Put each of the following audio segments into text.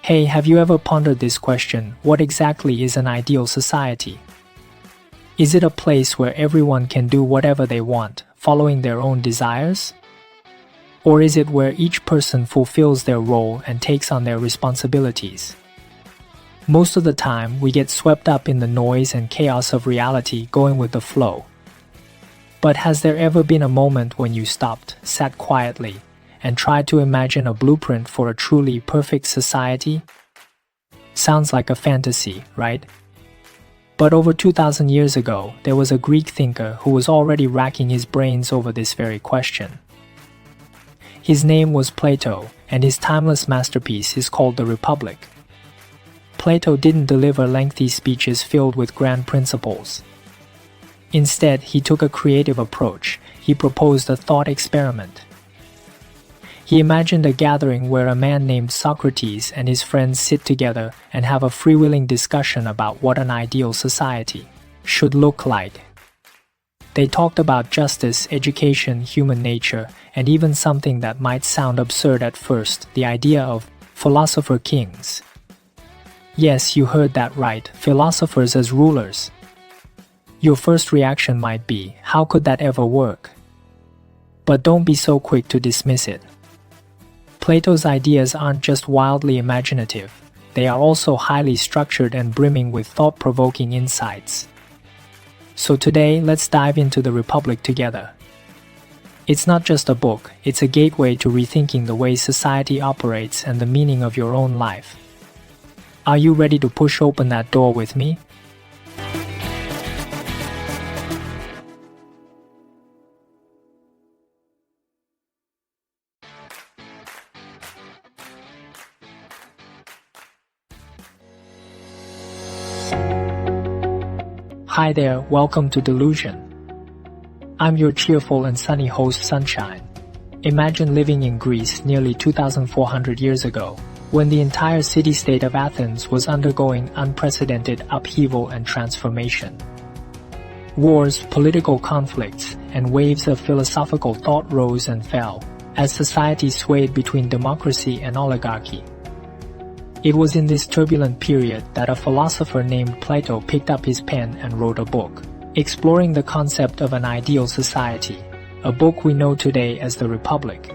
Hey, have you ever pondered this question? What exactly is an ideal society? Is it a place where everyone can do whatever they want, following their own desires? Or is it where each person fulfills their role and takes on their responsibilities? Most of the time, we get swept up in the noise and chaos of reality, going with the flow. But has there ever been a moment when you stopped, sat quietly, and tried to imagine a blueprint for a truly perfect society? Sounds like a fantasy, right? But over 2,000 years ago, there was a Greek thinker who was already racking his brains over this very question. His name was Plato, and his timeless masterpiece is called The Republic. Plato didn't deliver lengthy speeches filled with grand principles. Instead, he took a creative approach. He proposed a thought experiment. He imagined a gathering where a man named Socrates and his friends sit together and have a freewheeling discussion about what an ideal society should look like. They talked about justice, education, human nature, and even something that might sound absurd at first, the idea of philosopher-kings. Yes, you heard that right, philosophers as rulers. Your first reaction might be, how could that ever work? But don't be so quick to dismiss it. Plato's ideas aren't just wildly imaginative, they are also highly structured and brimming with thought-provoking insights. So today, let's dive into the Republic together. It's not just a book, it's a gateway to rethinking the way society operates and the meaning of your own life. Are you ready to push open that door with me? Hi there, welcome to Delusion. I'm your cheerful and sunny host Sunshine. Imagine living in Greece nearly 2,400 years ago, when the entire city-state of Athens was undergoing unprecedented upheaval and transformation. Wars, political conflicts, and waves of philosophical thought rose and fell, as society swayed between democracy and oligarchy. It was in this turbulent period that a philosopher named Plato picked up his pen and wrote a book, exploring the concept of an ideal society, a book we know today as The Republic.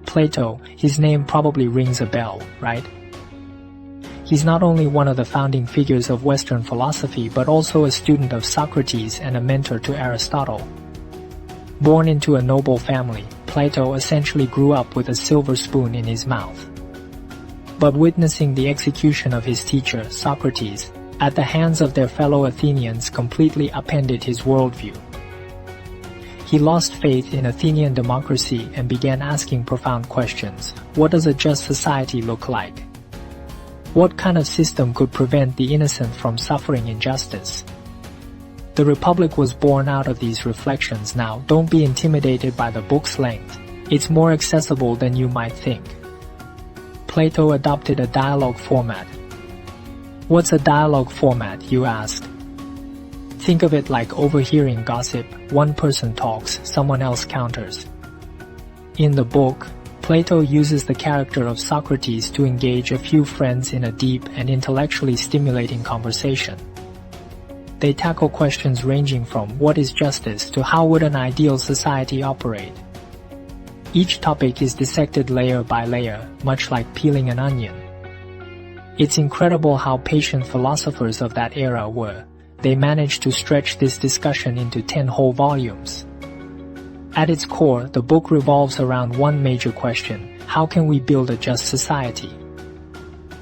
Plato, his name probably rings a bell, right? He's not only one of the founding figures of Western philosophy but also a student of Socrates and a mentor to Aristotle. Born into a noble family, Plato essentially grew up with a silver spoon in his mouth. But witnessing the execution of his teacher, Socrates, at the hands of their fellow Athenians completely upended his worldview. He lost faith in Athenian democracy and began asking profound questions. What does a just society look like? What kind of system could prevent the innocent from suffering injustice? The Republic was born out of these reflections. Now, don't be intimidated by the book's length. It's more accessible than you might think. Plato adopted a dialogue format. What's a dialogue format, you ask? Think of it like overhearing gossip. One person talks, someone else counters. In the book, Plato uses the character of Socrates to engage a few friends in a deep and intellectually stimulating conversation. They tackle questions ranging from what is justice to how would an ideal society operate. Each topic is dissected layer by layer, much like peeling an onion. It's incredible how patient philosophers of that era were. They managed to stretch this discussion into 10 whole volumes. At its core, the book revolves around one major question: how can we build a just society?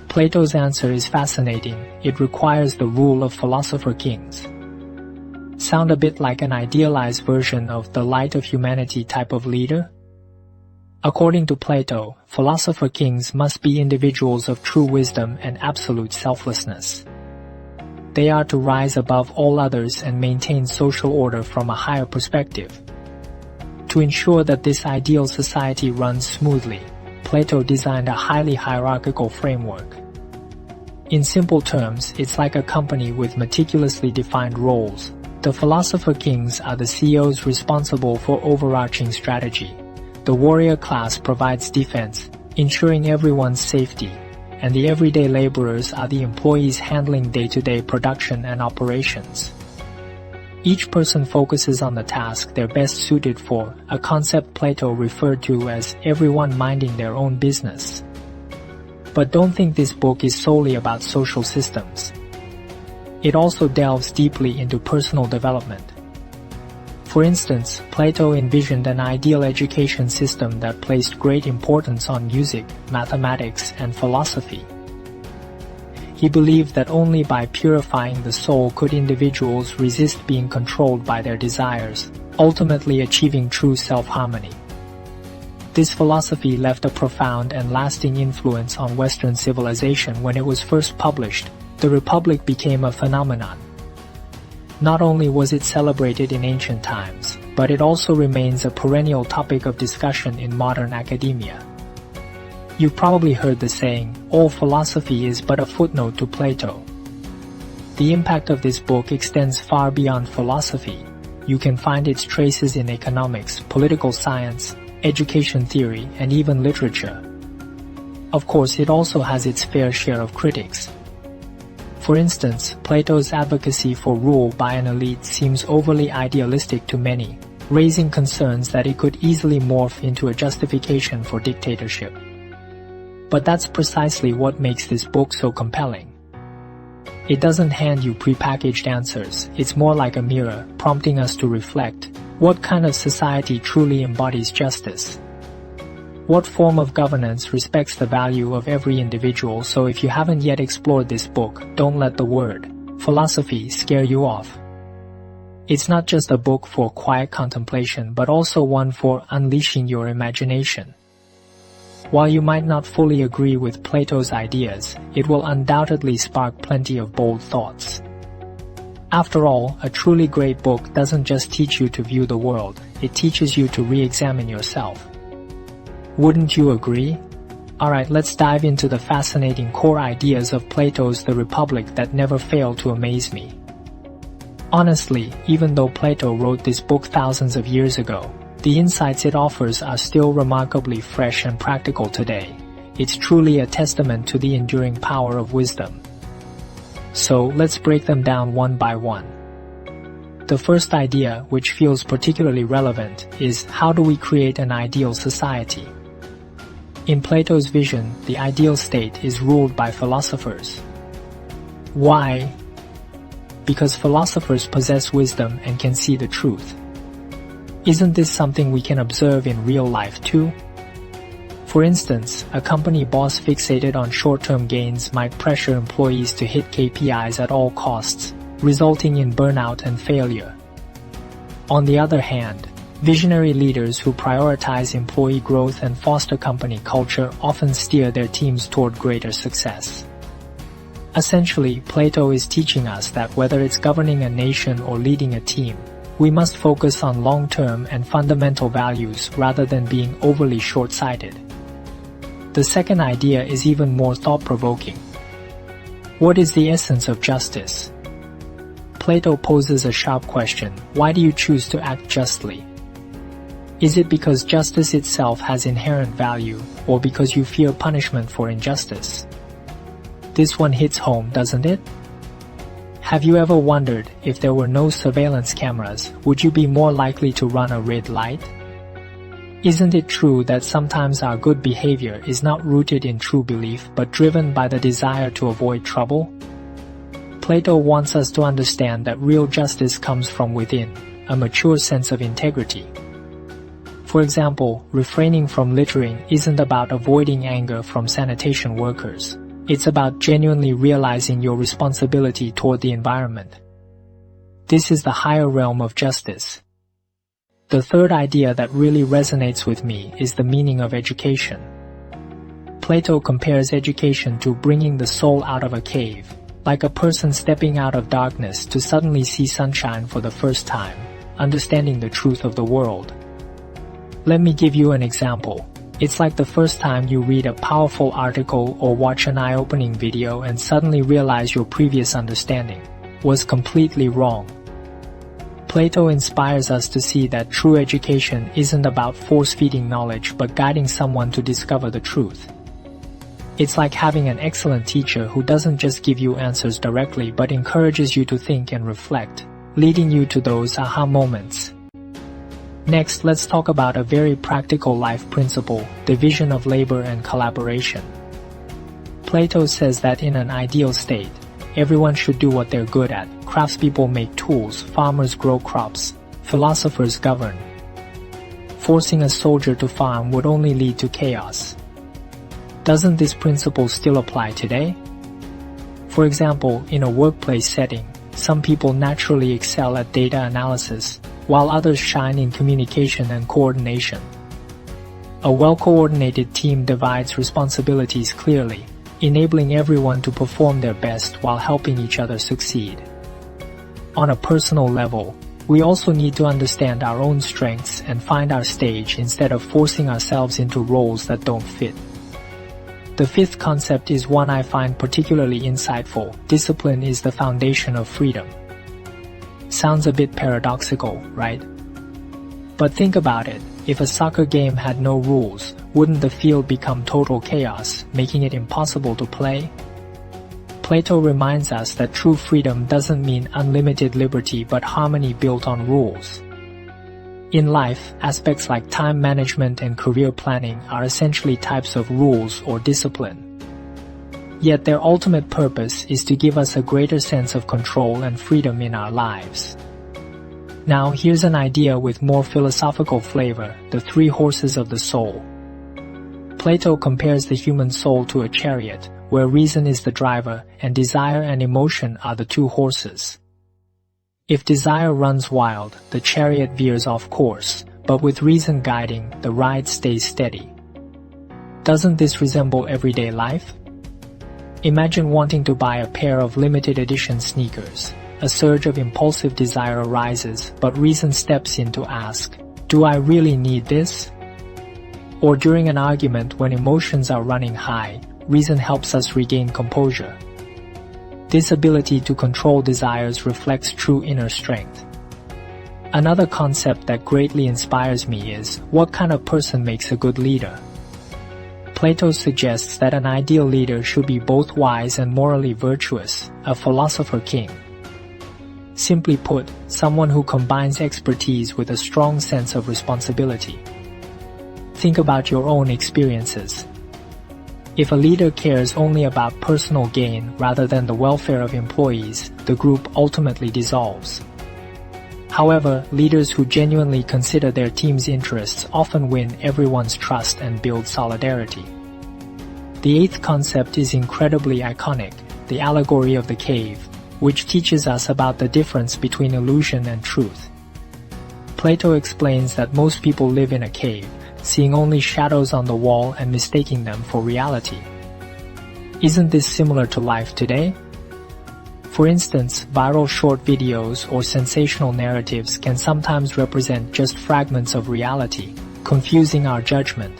Plato's answer is fascinating. It requires the rule of philosopher-kings. Sound a bit like an idealized version of the light of humanity type of leader? According to Plato, philosopher-kings must be individuals of true wisdom and absolute selflessness. They are to rise above all others and maintain social order from a higher perspective. To ensure that this ideal society runs smoothly, Plato designed a highly hierarchical framework. In simple terms, it's like a company with meticulously defined roles. The philosopher-kings are the CEOs responsible for overarching strategy. The warrior class provides defense, ensuring everyone's safety, and the everyday laborers are the employees handling day-to-day production and operations. Each person focuses on the task they're best suited for, a concept Plato referred to as everyone minding their own business. But don't think this book is solely about social systems. It also delves deeply into personal development. For instance, Plato envisioned an ideal education system that placed great importance on music, mathematics, and philosophy. He believed that only by purifying the soul could individuals resist being controlled by their desires, ultimately achieving true self-harmony. This philosophy left a profound and lasting influence on Western civilization. When it was first published, the Republic became a phenomenon. Not only was it celebrated in ancient times, but it also remains a perennial topic of discussion in modern academia. You've probably heard the saying, all philosophy is but a footnote to Plato. The impact of this book extends far beyond philosophy. You can find its traces in economics, political science, education theory, and even literature. Of course, it also has its fair share of critics. For instance, Plato's advocacy for rule by an elite seems overly idealistic to many, raising concerns that it could easily morph into a justification for dictatorship. But that's precisely what makes this book so compelling. It doesn't hand you prepackaged answers, it's more like a mirror, prompting us to reflect. What kind of society truly embodies justice? What form of governance respects the value of every individual? So if you haven't yet explored this book, don't let the word philosophy scare you off. It's not just a book for quiet contemplation, but also one for unleashing your imagination. While you might not fully agree with Plato's ideas, it will undoubtedly spark plenty of bold thoughts. After all, a truly great book doesn't just teach you to view the world, it teaches you to re-examine yourself. Wouldn't you agree? Alright, let's dive into the fascinating core ideas of Plato's The Republic that never fail to amaze me. Honestly, even though Plato wrote this book thousands of years ago, the insights it offers are still remarkably fresh and practical today. It's truly a testament to the enduring power of wisdom. So, let's break them down one by one. The first idea, which feels particularly relevant, is how do we create an ideal society? In Plato's vision, the ideal state is ruled by philosophers. Why? Because philosophers possess wisdom and can see the truth. Isn't this something we can observe in real life too? For instance, a company boss fixated on short-term gains might pressure employees to hit KPIs at all costs, resulting in burnout and failure. On the other hand, visionary leaders who prioritize employee growth and foster company culture often steer their teams toward greater success. Essentially, Plato is teaching us that whether it's governing a nation or leading a team, we must focus on long-term and fundamental values rather than being overly short-sighted. The second idea is even more thought-provoking. What is the essence of justice? Plato poses a sharp question: why do you choose to act justly? Is it because justice itself has inherent value, or because you fear punishment for injustice? This one hits home, doesn't it? Have you ever wondered, if there were no surveillance cameras, would you be more likely to run a red light? Isn't it true that sometimes our good behavior is not rooted in true belief but driven by the desire to avoid trouble? Plato wants us to understand that real justice comes from within, a mature sense of integrity. For example, refraining from littering isn't about avoiding anger from sanitation workers. It's about genuinely realizing your responsibility toward the environment. This is the higher realm of justice. The third idea that really resonates with me is the meaning of education. Plato compares education to bringing the soul out of a cave, like a person stepping out of darkness to suddenly see sunshine for the first time, understanding the truth of the world. Let me give you an example. It's like the first time you read a powerful article or watch an eye-opening video and suddenly realize your previous understanding was completely wrong. Plato inspires us to see that true education isn't about force-feeding knowledge but guiding someone to discover the truth. It's like having an excellent teacher who doesn't just give you answers directly but encourages you to think and reflect, leading you to those aha moments. Next, let's talk about a very practical life principle, division of labor and collaboration. Plato says that in an ideal state, everyone should do what they're good at. Craftspeople make tools, farmers grow crops, philosophers govern. Forcing a soldier to farm would only lead to chaos. Doesn't this principle still apply today? For example, in a workplace setting, some people naturally excel at data analysis, while others shine in communication and coordination. A well-coordinated team divides responsibilities clearly, enabling everyone to perform their best while helping each other succeed. On a personal level, we also need to understand our own strengths and find our stage instead of forcing ourselves into roles that don't fit. The fifth concept is one I find particularly insightful. Discipline is the foundation of freedom. Sounds a bit paradoxical, right? But think about it. If a soccer game had no rules, wouldn't the field become total chaos, making it impossible to play? Plato reminds us that true freedom doesn't mean unlimited liberty but harmony built on rules. In life, aspects like time management and career planning are essentially types of rules or discipline. Yet their ultimate purpose is to give us a greater sense of control and freedom in our lives. Now here's an idea with more philosophical flavor, the three horses of the soul. Plato compares the human soul to a chariot, where reason is the driver and desire and emotion are the two horses. If desire runs wild, the chariot veers off course, but with reason guiding, the ride stays steady. Doesn't this resemble everyday life? Imagine wanting to buy a pair of limited edition sneakers. A surge of impulsive desire arises, but reason steps in to ask, do I really need this? Or during an argument when emotions are running high, reason helps us regain composure. This ability to control desires reflects true inner strength. Another concept that greatly inspires me is, what kind of person makes a good leader? Plato suggests that an ideal leader should be both wise and morally virtuous, a philosopher-king. Simply put, someone who combines expertise with a strong sense of responsibility. Think about your own experiences. If a leader cares only about personal gain rather than the welfare of employees, the group ultimately dissolves. However, leaders who genuinely consider their team's interests often win everyone's trust and build solidarity. The eighth concept is incredibly iconic, the allegory of the cave, which teaches us about the difference between illusion and truth. Plato explains that most people live in a cave, seeing only shadows on the wall and mistaking them for reality. Isn't this similar to life today? For instance, viral short videos or sensational narratives can sometimes represent just fragments of reality, confusing our judgment.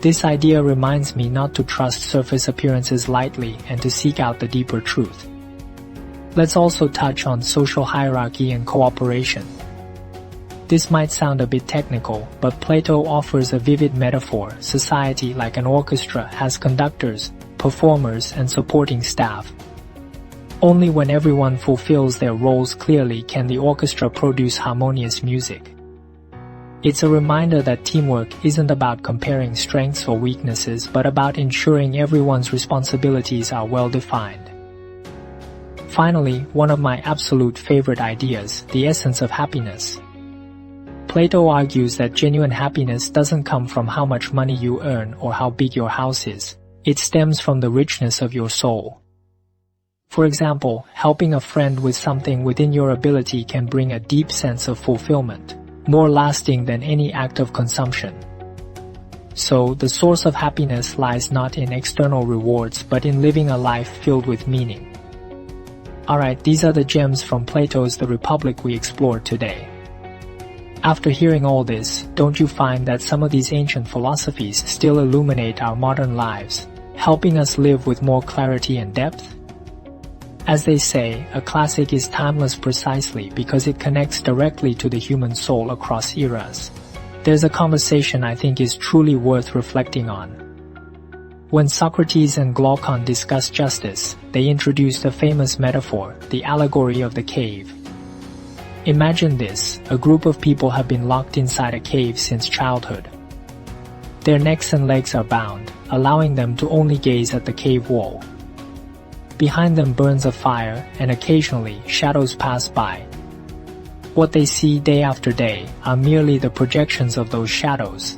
This idea reminds me not to trust surface appearances lightly and to seek out the deeper truth. Let's also touch on social hierarchy and cooperation. This might sound a bit technical, but Plato offers a vivid metaphor. Society, like an orchestra, has conductors, performers, and supporting staff. Only when everyone fulfills their roles clearly can the orchestra produce harmonious music. It's a reminder that teamwork isn't about comparing strengths or weaknesses, but about ensuring everyone's responsibilities are well defined. Finally, one of my absolute favorite ideas, the essence of happiness. Plato argues that genuine happiness doesn't come from how much money you earn or how big your house is. It stems from the richness of your soul. For example, helping a friend with something within your ability can bring a deep sense of fulfillment, more lasting than any act of consumption. So, the source of happiness lies not in external rewards but in living a life filled with meaning. Alright, these are the gems from Plato's The Republic we explored today. After hearing all this, don't you find that some of these ancient philosophies still illuminate our modern lives, helping us live with more clarity and depth? As they say, a classic is timeless precisely because it connects directly to the human soul across eras. There's a conversation I think is truly worth reflecting on. When Socrates and Glaucon discussed justice, they introduced a famous metaphor, the allegory of the cave. Imagine this, a group of people have been locked inside a cave since childhood. Their necks and legs are bound, allowing them to only gaze at the cave wall. Behind them burns a fire, and occasionally shadows pass by. What they see day after day are merely the projections of those shadows.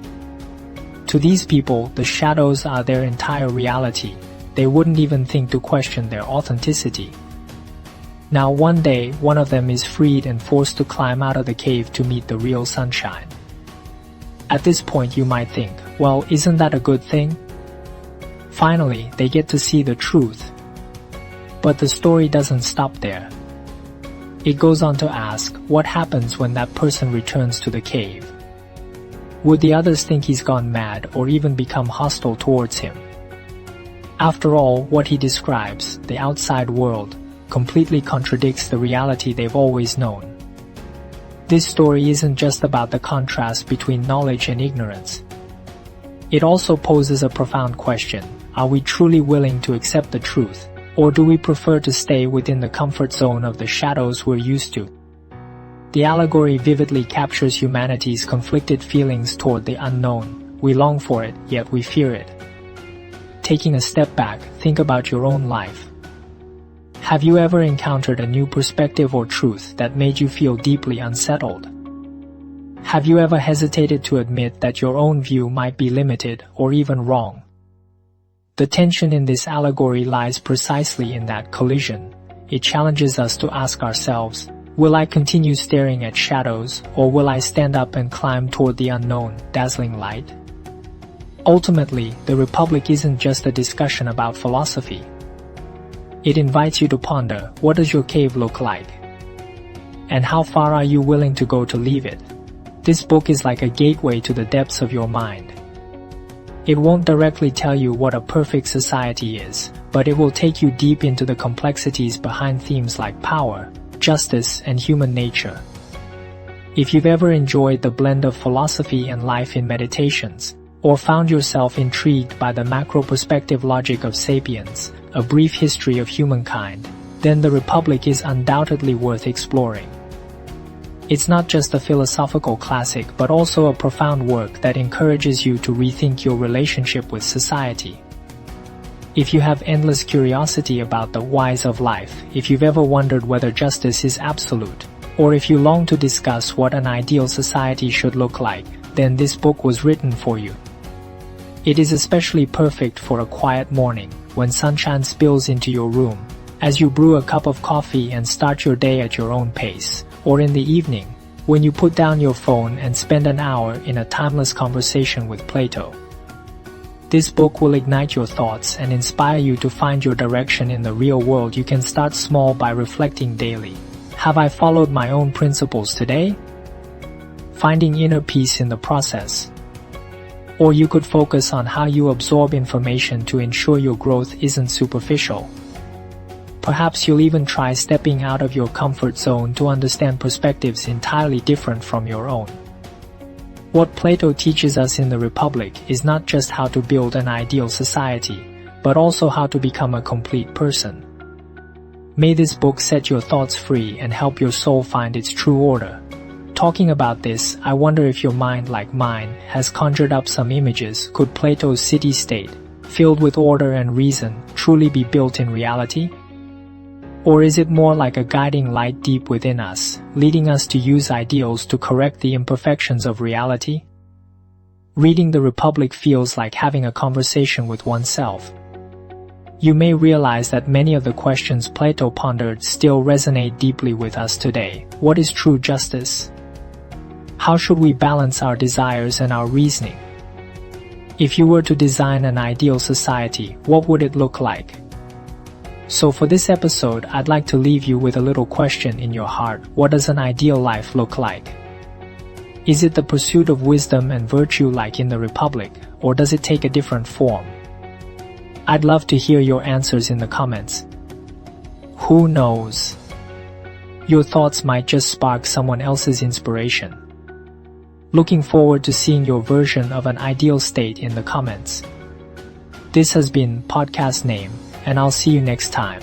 To these people, the shadows are their entire reality. They wouldn't even think to question their authenticity. Now one day, one of them is freed and forced to climb out of the cave to meet the real sunshine. At this point you might think, well, isn't that a good thing? Finally, they get to see the truth. But the story doesn't stop there. It goes on to ask, what happens when that person returns to the cave? Would the others think he's gone mad or even become hostile towards him? After all, what he describes, the outside world, completely contradicts the reality they've always known. This story isn't just about the contrast between knowledge and ignorance. It also poses a profound question: are we truly willing to accept the truth, or do we prefer to stay within the comfort zone of the shadows we're used to? The allegory vividly captures humanity's conflicted feelings toward the unknown. We long for it, yet we fear it. Taking a step back, think about your own life. Have you ever encountered a new perspective or truth that made you feel deeply unsettled? Have you ever hesitated to admit that your own view might be limited or even wrong? The tension in this allegory lies precisely in that collision. It challenges us to ask ourselves, will I continue staring at shadows, or will I stand up and climb toward the unknown, dazzling light? Ultimately, the Republic isn't just a discussion about philosophy. It invites you to ponder, what does your cave look like? And how far are you willing to go to leave it? This book is like a gateway to the depths of your mind. It won't directly tell you what a perfect society is, but it will take you deep into the complexities behind themes like power, justice, and human nature. If you've ever enjoyed the blend of philosophy and life in Meditations, or found yourself intrigued by the macro-perspective logic of Sapiens, A Brief History of Humankind, then The Republic is undoubtedly worth exploring. It's not just a philosophical classic but also a profound work that encourages you to rethink your relationship with society. If you have endless curiosity about the whys of life, if you've ever wondered whether justice is absolute, or if you long to discuss what an ideal society should look like, then this book was written for you. It is especially perfect for a quiet morning, when sunshine spills into your room, as you brew a cup of coffee and start your day at your own pace, or in the evening, when you put down your phone and spend an hour in a timeless conversation with Plato. This book will ignite your thoughts and inspire you to find your direction in the real world. You can start small by reflecting daily. Have I followed my own principles today? Finding inner peace in the process. Or you could focus on how you absorb information to ensure your growth isn't superficial. Perhaps you'll even try stepping out of your comfort zone to understand perspectives entirely different from your own. What Plato teaches us in the Republic is not just how to build an ideal society, but also how to become a complete person. May this book set your thoughts free and help your soul find its true order. Talking about this, I wonder if your mind, like mine, has conjured up some images. Could Plato's city-state, filled with order and reason, truly be built in reality? Or is it more like a guiding light deep within us, leading us to use ideals to correct the imperfections of reality? Reading the Republic feels like having a conversation with oneself. You may realize that many of the questions Plato pondered still resonate deeply with us today. What is true justice? How should we balance our desires and our reasoning? If you were to design an ideal society, what would it look like? So for this episode, I'd like to leave you with a little question in your heart. What does an ideal life look like? Is it the pursuit of wisdom and virtue like in the Republic, or does it take a different form? I'd love to hear your answers in the comments. Who knows? Your thoughts might just spark someone else's inspiration. Looking forward to seeing your version of an ideal state in the comments. This has been podcast name, and I'll see you next time.